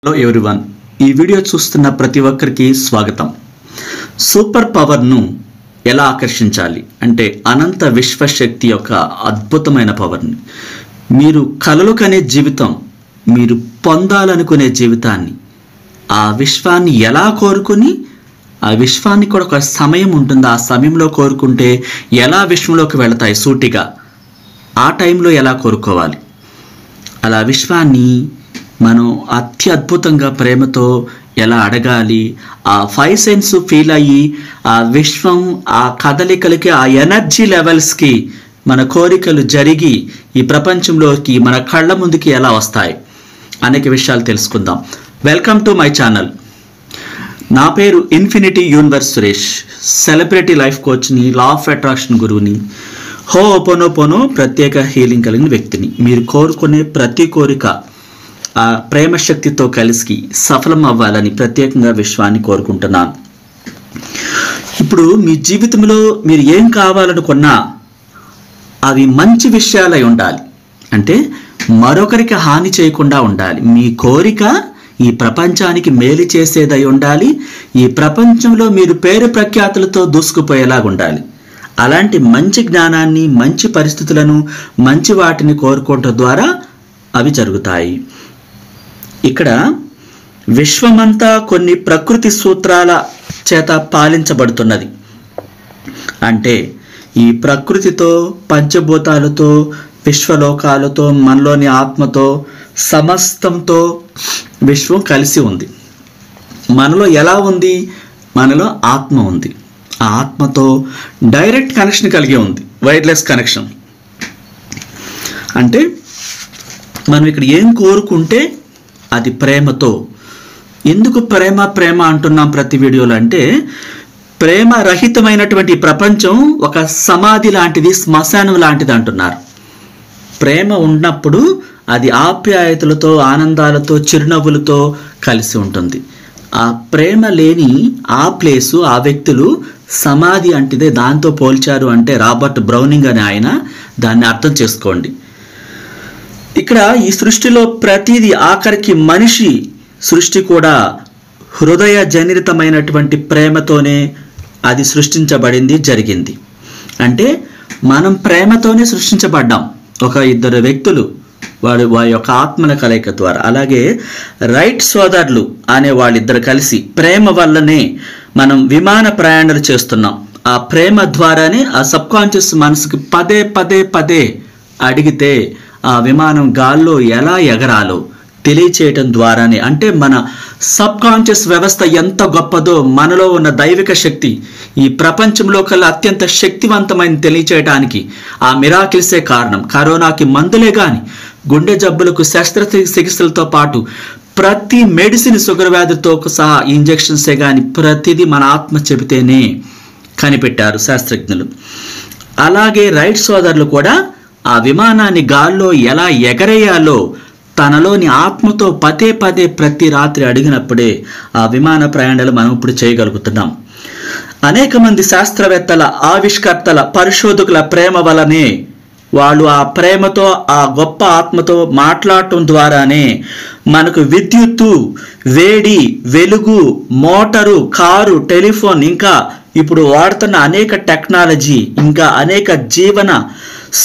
Hello everyone, ఈ video చూస్తున్న ప్రతి ఒక్కరికి స్వాగతం. సూపర్ పవర్ను ఎలా ఆకర్షించాలి అంటే అనంత విశ్వశక్తి యొక్క అద్భుతమైన పవర్ని, మీరు కలలు కనే జీవితం, మీరు పొందాలనుకునే జీవితాన్ని, ఆ విశ్వాన్ని ఎలా కోరుకుని, ఆ విశ్వాన్ని కూడా ఒక సమయం ఉంటుంది, ఆ సమయంలో కోరుకుంటే ఎలా విశ్వంలోకి వెళతాయి సూటిగా, ఆ టైంలో ఎలా కోరుకోవాలి, అలా విశ్వాన్ని మనం అత్యద్భుతంగా ప్రేమతో ఎలా అడగాలి, ఆ 5 సెన్స్ ఫీల్ అయ్యి ఆ విశ్వం ఆ కదలికలకి ఆ ఎనర్జీ లెవెల్స్కి మన కోరికలు జరిగి ఈ ప్రపంచంలోకి మన కళ్ళ ముందుకి ఎలా వస్తాయి అనేక విషయాలు తెలుసుకుందాం. Welcome to my channel. నా పేరు infinity universe Suresh, celebrity life కోచ్ని, లా ఆఫ్ అట్రాక్షన్ గురువుని, హోపోనోపోనో ప్రత్యేక హీలింగ్ కలిగిన వ్యక్తిని. మీరు కోరుకునే ప్రతి కోరిక ఆ ప్రేమ శక్తితో కలిసి సఫలం అవ్వాలని ప్రత్యేకంగా విశ్వాన్ని కోరుకుంటున్నాను. ఇప్పుడు మీ జీవితంలో మీరు ఏం కావాలనుకున్నా అవి మంచి విషయాలై ఉండాలి, అంటే మరొకరికి హాని చేయకుండా ఉండాలి. మీ కోరిక ఈ ప్రపంచానికి మేలు చేసేదై ఉండాలి, ఈ ప్రపంచంలో మీరు పేరు ప్రఖ్యాతులతో దూసుకుపోయేలాగా ఉండాలి. అలాంటి మంచి జ్ఞానాన్ని, మంచి పరిస్థితులను, మంచి వాటిని కోరుకోవడం ద్వారా అవి జరుగుతాయి. ఇక్కడ విశ్వమంతా కొన్ని ప్రకృతి సూత్రాల చేత పాలించబడుతున్నది. అంటే ఈ ప్రకృతితో, పంచభూతాలతో, విశ్వలోకాలతో, మనలోని ఆత్మతో, సమస్తంతో విశ్వం కలిసి ఉంది. మనలో ఎలా ఉంది? మనలో ఆత్మ ఉంది. ఆ ఆత్మతో డైరెక్ట్ కనెక్షన్ కలిగి ఉంది, వైర్లెస్ కనెక్షన్. అంటే మనం ఇక్కడ ఏం కోరుకుంటే అది ప్రేమతో. ఎందుకు ప్రేమ ప్రేమ అంటున్నాం ప్రతి వీడియోలో అంటే, ప్రేమ రహితమైనటువంటి ప్రపంచం ఒక సమాధి లాంటిది, శ్మశానం లాంటిది అంటున్నారు. ప్రేమ ఉన్నప్పుడు అది ఆప్యాయతలతో, ఆనందాలతో, చిరునవ్వులతో కలిసి ఉంటుంది. ఆ ప్రేమ లేని ఆ ప్లేసు, ఆ వ్యక్తులు సమాధి అంటిదే. దాంతో పోల్చారు అంటే రాబర్ట్ బ్రౌనింగ్ అనే ఆయన, దాన్ని అర్థం చేసుకోండి. ఇక్కడ ఈ సృష్టిలో ప్రతిదీ, ఆఖరికి మనిషి సృష్టి కూడా హృదయ జనితమైనటువంటి ప్రేమతోనే అది సృష్టించబడింది, జరిగింది. అంటే మనం ప్రేమతోనే సృష్టించబడ్డాం. ఒక ఇద్దరు వ్యక్తులు వారి యొక్క ఆత్మల కలయిక ద్వారా. అలాగే రైట్ సోదరులు అనే వాళ్ళిద్దరు కలిసి ప్రేమ వల్లనే మనం విమాన ప్రయాణాలు చేస్తున్నాం. ఆ ప్రేమ ద్వారానే ఆ సబ్కాన్షియస్ మనసుకి పదే పదే పదే అడిగితే ఆ విమానం గాల్లో ఎలా ఎగరాలో తెలియచేయటం ద్వారానే. అంటే మన సబ్కాన్షియస్ వ్యవస్థ ఎంత గొప్పదో, మనలో ఉన్న దైవిక శక్తి ఈ ప్రపంచంలో కల్లా అత్యంత శక్తివంతమైన తెలియచేయడానికి ఆ మిరాకిల్సే కారణం. కరోనాకి మందులే కానీ, గుండె జబ్బులకు శస్త్రచికిత్సలతో పాటు ప్రతి మెడిసిన్, షుగర్ వ్యాధితో సహా ఇంజెక్షన్సే కానీ ప్రతిదీ మన ఆత్మ చెబితేనే కనిపెట్టారు శాస్త్రజ్ఞులు. అలాగే రైట్ సోదరులు కూడా ఆ విమానాన్ని గాల్లో ఎలా ఎగరేయాలో తనలోని ఆత్మతో పదే పదే ప్రతి రాత్రి అడిగినప్పుడే ఆ విమాన ప్రయాణాలు మనం ఇప్పుడు చేయగలుగుతున్నాం. అనేక మంది శాస్త్రవేత్తల, ఆవిష్కర్తల, పరిశోధకుల ప్రేమ వలనే వాళ్ళు ఆ ప్రేమతో, ఆ గొప్ప ఆత్మతో మాట్లాడటం ద్వారానే మనకు విద్యుత్తు, వేడి, వెలుగు, మోటారు, కారు, టెలిఫోన్, ఇంకా ఇప్పుడు వాడుతున్న అనేక టెక్నాలజీ, ఇంకా అనేక జీవన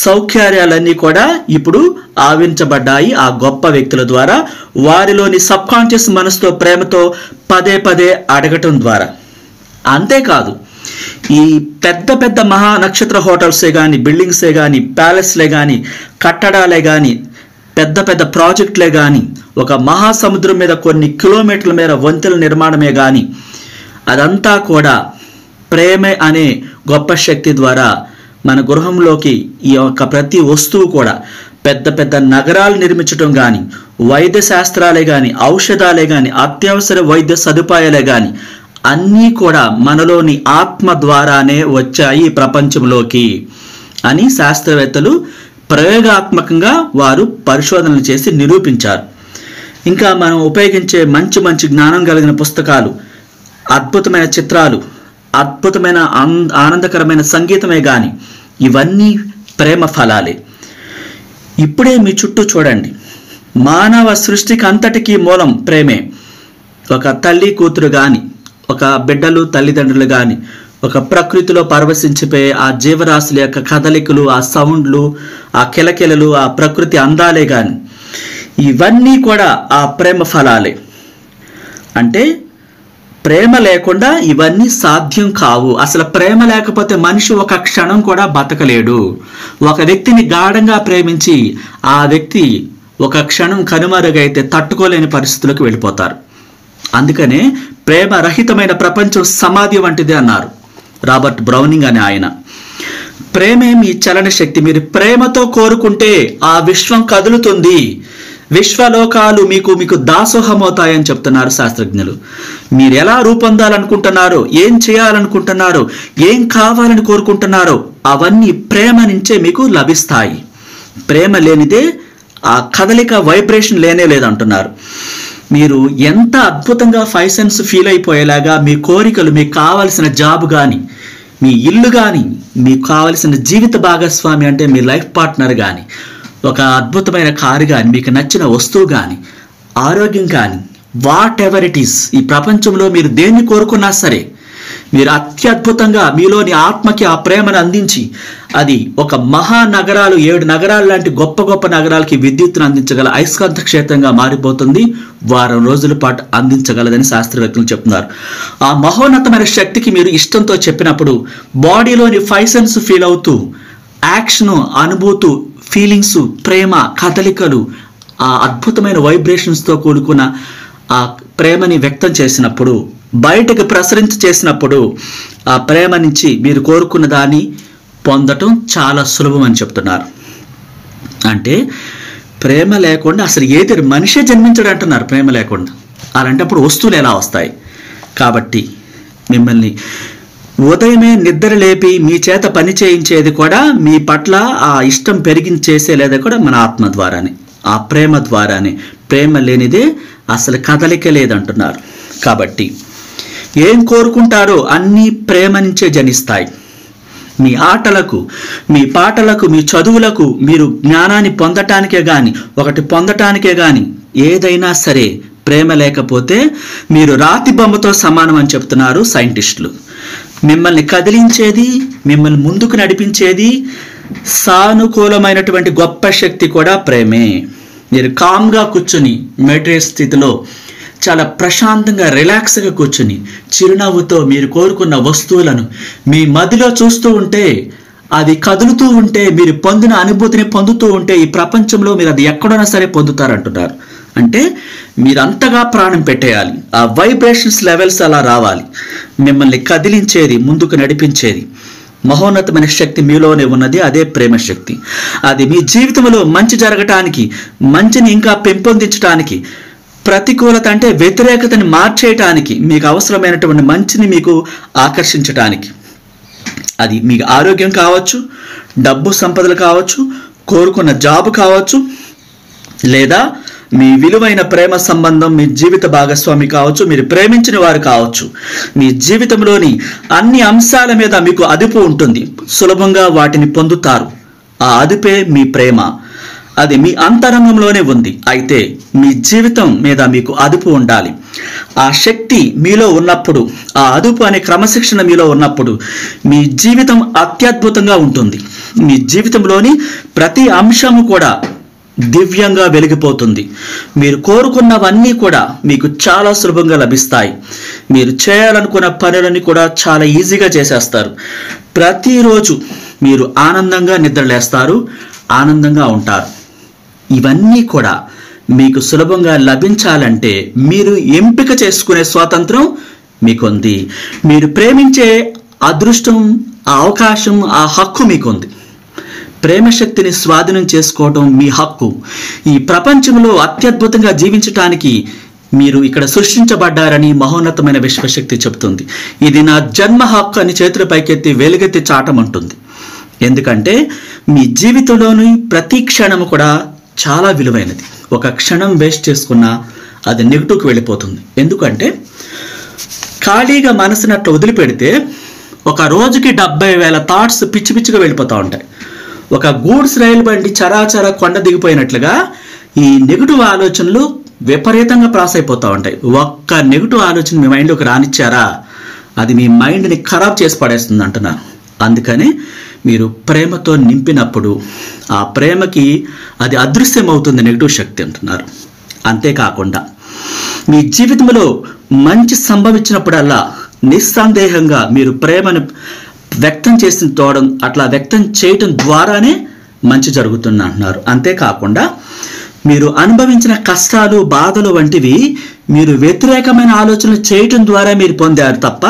సౌకర్యాలన్నీ కూడా ఇప్పుడు ఆవించబడ్డాయి ఆ గొప్ప వ్యక్తుల ద్వారా, వారిలోని సబ్కాన్షియస్ మనసుతో ప్రేమతో పదే పదే అడగటం ద్వారా. అంతేకాదు, ఈ పెద్ద పెద్ద మహా నక్షత్ర హోటల్సే కానీ, బిల్డింగ్సే కానీ, ప్యాలెస్లే కానీ, కట్టడాలే కానీ, పెద్ద పెద్ద ప్రాజెక్టులే కానీ, ఒక మహాసముద్రం మీద కొన్ని కిలోమీటర్ల మేర వంతెనల నిర్మాణమే కానీ, అదంతా కూడా ప్రేమే అనే గొప్ప శక్తి ద్వారా మన గృహంలోకి ఈ యొక్క ప్రతి వస్తువు కూడా, పెద్ద పెద్ద నగరాలు నిర్మించడం కానీ, వైద్య శాస్త్రాలే కానీ, ఔషధాలే కానీ, అత్యవసర వైద్య సదుపాయాలే కానీ అన్నీ కూడా మనలోని ఆత్మ ద్వారానే వచ్చాయి ప్రపంచంలోకి అని శాస్త్రవేత్తలు ప్రయోగాత్మకంగా వారు పరిశోధనలు చేసి నిరూపించారు. ఇంకా మనం ఉపయోగించే మంచి మంచి జ్ఞానం కలిగిన పుస్తకాలు, అద్భుతమైన చిత్రాలు, అద్భుతమైన ఆనందకరమైన సంగీతమే కానీ ఇవన్నీ ప్రేమ ఫలాలే. ఇప్పుడే మీ చుట్టూ చూడండి, మానవ సృష్టికి అంతటికీ మూలం ప్రేమే. ఒక తల్లి కూతురు కానీ, ఒక బిడ్డలు తల్లిదండ్రులు కానీ, ఒక ప్రకృతిలో పరవశించిపోయే ఆ జీవరాశుల యొక్క కదలికలు, ఆ సౌండ్లు, ఆ కిలకిలలు, ఆ ప్రకృతి అందాలే కానీ, ఇవన్నీ కూడా ఆ ప్రేమ ఫలాలే. అంటే ప్రేమ లేకుండా ఇవన్నీ సాధ్యం కావు. అసలు ప్రేమ లేకపోతే మనిషి ఒక క్షణం కూడా బతకలేడు. ఒక వ్యక్తిని గాఢంగా ప్రేమించి ఆ వ్యక్తి ఒక క్షణం కనుమరుగైతే తట్టుకోలేని పరిస్థితులకు వెళ్ళిపోతారు. అందుకనే ప్రేమ రహితమైన ప్రపంచం సమాధి వంటిది అన్నారు రాబర్ట్ బ్రౌనింగ్ అనే ఆయన. ప్రేమే మీ చలన శక్తి. మీరు ప్రేమతో కోరుకుంటే ఆ విశ్వం కదులుతుంది, విశ్వలోకాలు మీకు దాసోహమవుతాయని చెప్తున్నారు శాస్త్రజ్ఞులు. మీరు ఎలా రూపొందాలనుకుంటున్నారో, ఏం చేయాలనుకుంటున్నారో, ఏం కావాలని కోరుకుంటున్నారో అవన్నీ ప్రేమ నుంచే మీకు లభిస్తాయి. ప్రేమ లేనిదే ఆ కదలిక, వైబ్రేషన్ లేనే లేదంటున్నారు. మీరు ఎంత అద్భుతంగా 5 సెన్స్ ఫీల్ అయిపోయేలాగా మీ కోరికలు, మీకు కావలసిన జాబ్ కానీ, మీ ఇల్లు కానీ, మీకు కావలసిన జీవిత భాగస్వామి అంటే మీ లైఫ్ పార్ట్నర్ కానీ, ఒక అద్భుతమైన కారు కానీ, మీకు నచ్చిన వస్తువు కానీ, ఆరోగ్యం కానీ, వాట్ ఎవర్ ఇట్ ఈస్, ఈ ప్రపంచంలో మీరు దేన్ని కోరుకున్నా సరే మీరు అత్యద్భుతంగా మీలోని ఆత్మకి ఆ ప్రేమను అందించి అది ఒక మహానగరాలు, 7 నగరాలు లాంటి గొప్ప గొప్ప నగరాలకి విద్యుత్తును అందించగల అయస్కాంత క్షేత్రంగా మారిపోతుంది. వారం రోజుల పాటు అందించగలదని శాస్త్రవేత్తలు చెప్తున్నారు. ఆ మహోన్నతమైన శక్తికి మీరు ఇష్టంతో చెప్పినప్పుడు బాడీలోని 5 సెన్స్ ఫీల్ అవుతూ యాక్షన్, అనుభూతు, ఫీలింగ్స్, ప్రేమ, కదలికలు, ఆ అద్భుతమైన వైబ్రేషన్స్తో కూడుకున్న ఆ ప్రేమని వ్యక్తం చేసినప్పుడు, బయటకు ప్రసరించ చేసినప్పుడు ఆ ప్రేమ నుంచి మీరు కోరుకున్న దాన్ని పొందటం చాలా సులభం అని చెప్తున్నారు. అంటే ప్రేమ లేకుండా అసలు ఏది మనిషే జన్మించడు అంటున్నారు. ప్రేమ లేకుండా అలాంటప్పుడు వస్తువులు ఎలా వస్తాయి? కాబట్టి మిమ్మల్ని ఉదయమే నిద్ర లేపి మీ చేత పని చేయించేది కూడా మీ పట్ల ఆ ఇష్టం పెరిగించేసేలేదా కూడా మన ఆత్మ ద్వారానే, ఆ ప్రేమ ద్వారానే. ప్రేమ లేనిదే అసలు కదలిక లేదంటున్నారు. కాబట్టి ఏం కోరుకుంటారో అన్నీ ప్రేమ నుంచే జనిస్తాయి. మీ ఆటలకు, మీ పాటలకు, మీ చదువులకు, మీరు జ్ఞానాన్ని పొందటానికే కానీ, ఒకటి పొందటానికే కానీ, ఏదైనా సరే ప్రేమ లేకపోతే మీరు రాతి బొమ్మతో సమానం అని చెప్తున్నారు సైంటిస్టులు. మిమ్మల్ని కదిలించేది, మిమ్మల్ని ముందుకు నడిపించేది సానుకూలమైనటువంటి గొప్ప శక్తి కూడా ప్రేమే. మీరు కామ్గా కూర్చొని మెడిటేట్ స్థితిలో చాలా ప్రశాంతంగా, రిలాక్స్గా కూర్చుని చిరునవ్వుతో మీరు కోరుకున్న వస్తువులను మీ మదిలో చూస్తూ ఉంటే, అది కదులుతూ ఉంటే, మీరు పొందిన అనుభూతిని పొందుతూ ఉంటే ఈ ప్రపంచంలో మీరు అది ఎక్కడైనా సరే పొందుతారంటున్నారు. అంటే మీరు అంతగా ప్రాణం పెట్టేయాలి. ఆ వైబ్రేషన్స్ లెవెల్స్ అలా రావాలి. మిమ్మల్ని కదిలించేది, ముందుకు నడిపించేది మహోన్నతమైన శక్తి మీలోనే ఉన్నది. అదే ప్రేమ శక్తి. అది మీ జీవితంలో మంచి జరగటానికి, మంచిని ఇంకా పెంపొందించడానికి, ప్రతికూలత అంటే వ్యతిరేకతని మార్చేయటానికి, మీకు అవసరమైనటువంటి మంచిని మీకు ఆకర్షించటానికి, అది మీకు ఆరోగ్యం కావచ్చు, డబ్బు సంపదలు కావచ్చు, కోరుకున్న జాబ్ కావచ్చు, లేదా మీ విలువైన ప్రేమ సంబంధం, మీ జీవిత భాగస్వామి కావచ్చు, మీరు ప్రేమించిన వారు కావచ్చు. మీ జీవితంలోని అన్ని అంశాల మీద మీకు అదుపు ఉంటుంది. సులభంగా వాటిని పొందుతారు. ఆ అదుపే మీ ప్రేమ. అది మీ అంతరంగంలోనే ఉంది. అయితే మీ జీవితం మీద మీకు అదుపు ఉండాలి. ఆ శక్తి మీలో ఉన్నప్పుడు, ఆ అదుపు అనే క్రమశిక్షణ మీలో ఉన్నప్పుడు మీ జీవితం అత్యద్భుతంగా ఉంటుంది. మీ జీవితంలోని ప్రతి అంశము కూడా దివ్యంగా వెలిగిపోతుంది. మీరు కోరుకున్నవన్నీ కూడా మీకు చాలా సులభంగా లభిస్తాయి. మీరు చేయాలనుకున్న పనులని కూడా చాలా ఈజీగా చేసేస్తారు. ప్రతిరోజు మీరు ఆనందంగా నిద్రలేస్తారు, ఆనందంగా ఉంటారు. ఇవన్నీ కూడా మీకు సులభంగా లభించాలంటే మీరు ఎంపిక చేసుకునే స్వాతంత్రం మీకుంది. మీరు ప్రేమించే అదృష్టం, ఆ అవకాశం, ఆ హక్కు మీకుంది. ప్రేమ శక్తిని స్వాధీనం చేసుకోవడం మీ హక్కు. ఈ ప్రపంచంలో అత్యద్భుతంగా జీవించటానికి మీరు ఇక్కడ సృష్టించబడ్డారని మహోన్నతమైన విశ్వశక్తి చెబుతుంది. ఇది నా జన్మ హక్కు అని చేతుల పైకెత్తి వెలుగెత్తి చాటమంటుంది. ఎందుకంటే మీ జీవితంలోని ప్రతి క్షణము కూడా చాలా విలువైనది. ఒక క్షణం వేస్ట్ చేసుకున్నా అది నెగిటివ్కి వెళ్ళిపోతుంది. ఎందుకంటే ఖాళీగా మనసునట్లు వదిలిపెడితే ఒక రోజుకి 70,000 థాట్స్ పిచ్చి పిచ్చిగా వెళ్ళిపోతూ ఉంటాయి. ఒక గూడ్స్ రైలు బండి చరాచర కొండ దిగిపోయినట్లుగా ఈ నెగిటివ్ ఆలోచనలు విపరీతంగా ప్రాసెస్ అయిపోతూ ఉంటాయి. ఒక్క నెగిటివ్ ఆలోచన మీ మైండ్లోకి రానిచ్చారా, అది మీ మైండ్ని ఖరాబ్ చేసి పడేస్తుంది అంటున్నాను. అందుకని మీరు ప్రేమతో నింపినప్పుడు ఆ ప్రేమకి అది అదృశ్యమవుతుంది నెగిటివ్ శక్తి అంటున్నారు. అంతేకాకుండా మీ జీవితంలో మంచి సంభవించినప్పుడల్లా నిస్సందేహంగా మీరు ప్రేమను వ్యక్తం చేసిన తోడం అట్లా వ్యక్తం చేయటం ద్వారానే మంచి జరుగుతుంది అంటున్నారు. అంతేకాకుండా మీరు అనుభవించిన కష్టాలు బాధలు వంటివి మీరు వ్యతిరేకమైన ఆలోచనలు చేయటం ద్వారా మీరు పొందారు తప్ప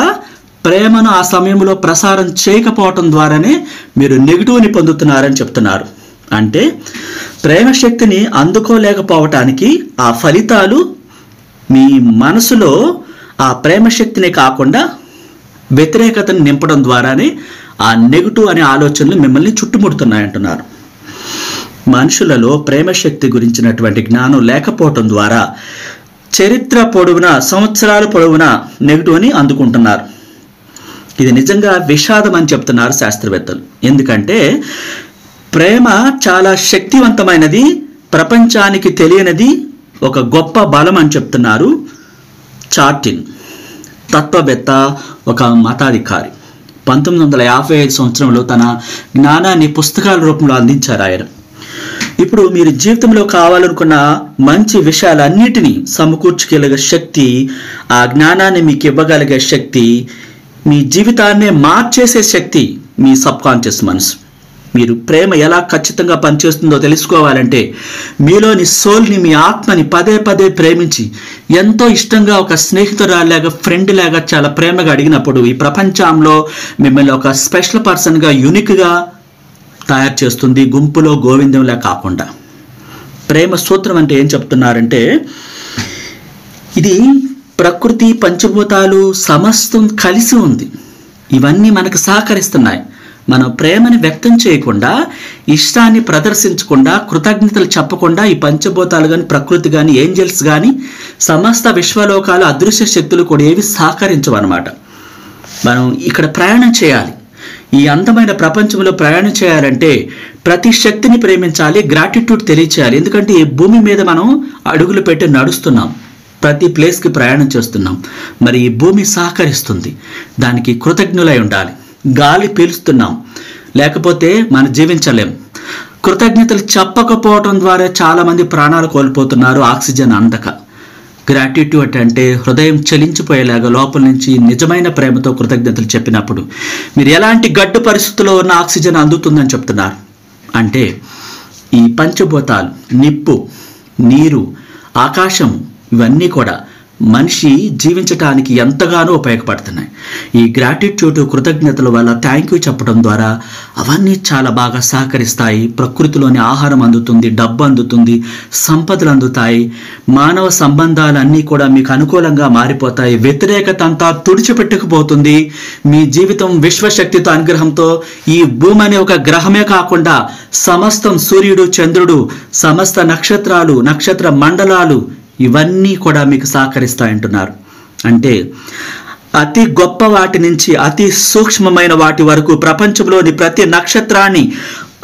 ప్రేమను ఆ సమయంలో ప్రసారం చేయకపోవటం ద్వారానే మీరు నెగిటివ్ని పొందుతున్నారని చెప్తున్నారు. అంటే ప్రేమ శక్తిని అందుకోలేకపోవటానికి ఆ ఫలితాలు మీ మనసులో ఆ ప్రేమ శక్తిని కాకుండా వ్యతిరేకతను నింపడం ద్వారానే ఆ నెగిటివ్ అనే ఆలోచనలు మిమ్మల్ని చుట్టుముడుతున్నాయంటున్నారు. మనుషులలో ప్రేమశక్తి గురించినటువంటి జ్ఞానం లేకపోవటం ద్వారా చరిత్ర పొడవునా సంవత్సరాల పొడవునా నెగిటివ్ని అందుకుంటున్నారు. ఇది నిజంగా విషాదం అని చెప్తున్నారు శాస్త్రవేత్తలు. ఎందుకంటే ప్రేమ చాలా శక్తివంతమైనది, ప్రపంచానికి తెలియనిది, ఒక గొప్ప బలం అని చెప్తున్నారు చార్టిన్, తత్వవేత్త, ఒక మతాధికారి. 1955 సంవత్సరంలో తన జ్ఞానాన్ని పుస్తకాల రూపంలో అందించారు ఆయన. ఇప్పుడు మీరు జీవితంలో కావాలనుకున్న మంచి విషయాలన్నిటినీ సమకూర్చుకోగలిగే శక్తి, ఆ జ్ఞానాన్ని మీకు ఇవ్వగలిగే శక్తి, మీ జీవితాన్నే మార్చేసే శక్తి మీ సబ్కాన్షియస్ మనసు. మీరు ప్రేమ ఎలా ఖచ్చితంగా పనిచేస్తుందో తెలుసుకోవాలంటే మీలోని సోల్ని, మీ ఆత్మని పదే పదే ప్రేమించి ఎంతో ఇష్టంగా ఒక స్నేహితురాలాగా, ఫ్రెండ్ లాగా చాలా ప్రేమగా అడిగినప్పుడు ఈ ప్రపంచంలో మిమ్మల్ని ఒక స్పెషల్ పర్సన్గా, యూనిక్గా తయారు చేస్తుంది, గుంపులో గోవిందంలా కాకుండా. ప్రేమ సూత్రం అంటే ఏం చెప్తున్నారంటే ఇది ప్రకృతి, పంచభూతాలు సమస్తం కలిసి ఉంది. ఇవన్నీ మనకు సహకరిస్తున్నాయి. మనం ప్రేమని వ్యక్తం చేయకుండా, ఇష్టాన్ని ప్రదర్శించకుండా, కృతజ్ఞతలు చెప్పకుండా ఈ పంచభూతాలు కానీ, ప్రకృతి కానీ, ఏంజల్స్ కానీ, సమస్త విశ్వలోకాలు, అదృశ్య శక్తులు కూడా ఏవి సహకరించవన్నమాట. మనం ఇక్కడ ప్రయాణం చేయాలి. ఈ అందమైన ప్రపంచంలో ప్రయాణం చేయాలంటే ప్రతి శక్తిని ప్రేమించాలి, గ్రాటిట్యూడ్ తెలియచేయాలి. ఎందుకంటే ఈ భూమి మీద మనం అడుగులు పెట్టి నడుస్తున్నాం, ప్రతి ప్లేస్కి ప్రయాణం చేస్తున్నాం. మరి ఈ భూమి సహకరిస్తుంది, దానికి కృతజ్ఞులై ఉండాలి. గాలి పీలుస్తున్నాం, లేకపోతే మనం జీవించలేం. కృతజ్ఞతలు చెప్పకపోవటం ద్వారా చాలామంది ప్రాణాలు కోల్పోతున్నారు ఆక్సిజన్ అందక. గ్రాటిట్యూడ్ అంటే హృదయం చలించిపోయేలాగా లోపల నుంచి నిజమైన ప్రేమతో కృతజ్ఞతలు చెప్పినప్పుడు మీరు ఎలాంటి గడ్డు పరిస్థితుల్లో ఉన్న ఆక్సిజన్ అందుతుందని చెప్తున్నారు. అంటే ఈ పంచభూతాలు, నిప్పు, నీరు, ఆకాశం, ఇవన్నీ కూడా మనిషి జీవించటానికి ఎంతగానో ఉపయోగపడుతున్నాయి. ఈ గ్రాటిట్యూడ్, కృతజ్ఞతల వల్ల థ్యాంక్ యూ చెప్పడం ద్వారా అవన్నీ చాలా బాగా సహకరిస్తాయి. ప్రకృతిలోని ఆహారం అందుతుంది, డబ్బు అందుతుంది, సంపదలు అందుతాయి, మానవ సంబంధాలన్నీ కూడా మీకు అనుకూలంగా మారిపోతాయి. వ్యతిరేకత అంతా తుడిచిపెట్టుకుపోతుంది. మీ జీవితం విశ్వశక్తితో, అనుగ్రహంతో ఈ భూమి అనే ఒక గ్రహమే కాకుండా సమస్తం, సూర్యుడు, చంద్రుడు, సమస్త నక్షత్రాలు, నక్షత్ర మండలాలు, ఇవన్నీ కూడా మీకు సహకరిస్తాయంటున్నారు. అంటే అతి గొప్ప వాటి నుంచి అతి సూక్ష్మమైన వాటి వరకు ప్రపంచంలోని ప్రతి నక్షత్రాన్ని,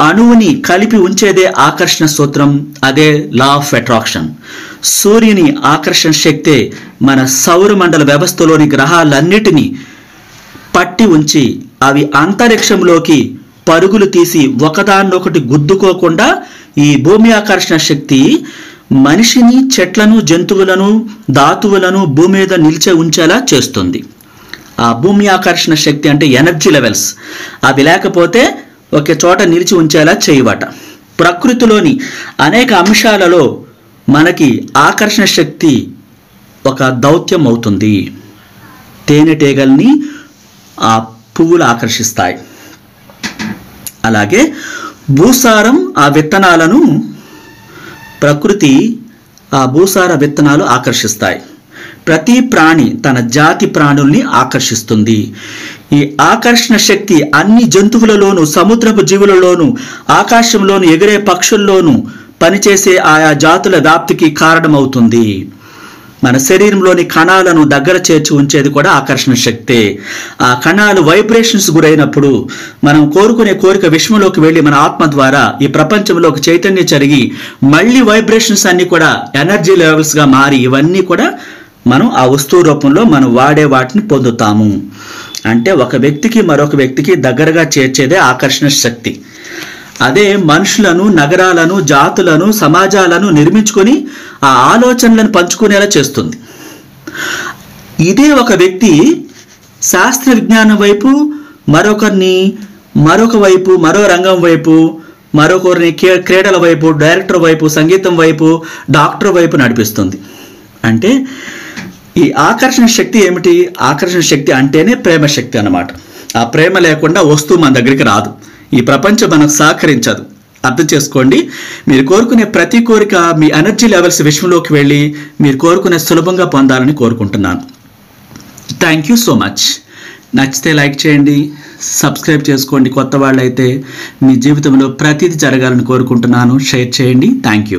అణువుని కలిపి ఉంచేదే ఆకర్షణ సూత్రం. అదే లా ఆఫ్ అట్రాక్షన్. సూర్యుని ఆకర్షణ శక్తే మన సౌరమండల వ్యవస్థలోని గ్రహాలన్నిటినీ పట్టి ఉంచి అవి అంతరిక్షంలోకి పరుగులు తీసి ఒకదాన్నొకటి గుద్దుకోకుండా ఈ భూమి ఆకర్షణ శక్తి మనిషిని, చెట్లను, జంతువులను, ధాతువులను భూమి మీద నిలిచే ఉంచేలా చేస్తుంది. ఆ భూమి ఆకర్షణ శక్తి అంటే ఎనర్జీ లెవెల్స్, అవి లేకపోతే ఒక చోట నిలిచి ఉంచేలా చేయవట. ప్రకృతిలోని అనేక అంశాలలో మనకి ఆకర్షణ శక్తి ఒక దౌత్యం అవుతుంది. తేనెటీగల్ని ఆ పువ్వులు ఆకర్షిస్తాయి. అలాగే భూసారం, ఆ విత్తనాలను ప్రకృతి, ఆ భూసార విత్తనాలు ఆకర్షిస్తాయి. ప్రతి ప్రాణి తన జాతి ప్రాణుల్ని ఆకర్షిస్తుంది. ఈ ఆకర్షణ శక్తి అన్ని జంతువులలోనూ, సముద్రపు జీవులలోనూ, ఆకాశంలోను ఎగిరే పక్షుల్లోనూ పనిచేసే ఆయా జాతుల వ్యాప్తికి కారణమవుతుంది. మన శరీరంలోని కణాలను దగ్గర చేర్చి ఉంచేది కూడా ఆకర్షణ శక్తే. ఆ కణాలు వైబ్రేషన్స్ గురైనప్పుడు మనం కోరుకునే కోరిక విశ్వంలోకి వెళ్ళి మన ఆత్మ ద్వారా ఈ ప్రపంచంలో ఒక చైతన్యం జరిగి మళ్ళీ వైబ్రేషన్స్ అన్ని కూడా ఎనర్జీ లెవెల్స్గా మారి ఇవన్నీ కూడా మనం ఆ వస్తువు రూపంలో మనం వాడే వాటిని పొందుతాము. అంటే ఒక వ్యక్తికి మరొక వ్యక్తికి దగ్గరగా చేర్చేదే ఆకర్షణ శక్తి. అదే మనుషులను, నగరాలను, జాతులను, సమాజాలను నిర్మించుకొని ఆ ఆలోచనలను పంచుకునేలా చేస్తుంది. ఇదే ఒక వ్యక్తి శాస్త్ర విజ్ఞానం వైపు, మరొక వైపు, మరో రంగం వైపు, మరొకరిని క్రీడల వైపు, డైరెక్టర్ వైపు, సంగీతం వైపు, డాక్టర్ వైపు నడిపిస్తుంది. అంటే ఈ ఆకర్షణ శక్తి ఏమిటి? ఆకర్షణ శక్తి అంటేనే ప్రేమ శక్తి అన్నమాట. ఆ ప్రేమ లేకుండా వస్తువు మన దగ్గరికి రాదు. ఈ ప్రపంచం మనకు సహకరించదు. అర్థం చేసుకోండి. మీరు కోరుకునే ప్రతి కోరిక మీ ఎనర్జీ లెవెల్స్ విశ్వంలోకి వెళ్ళి మీరు కోరుకునే సులభంగా పొందాలని కోరుకుంటున్నాను. Thank you so much. నచ్చితే లైక్ చేయండి, సబ్స్క్రైబ్ చేసుకోండి. కొత్త వాళ్ళైతే మీ జీవితంలో ప్రతిదీ జరగాలని కోరుకుంటున్నాను. షేర్ చేయండి. Thank you.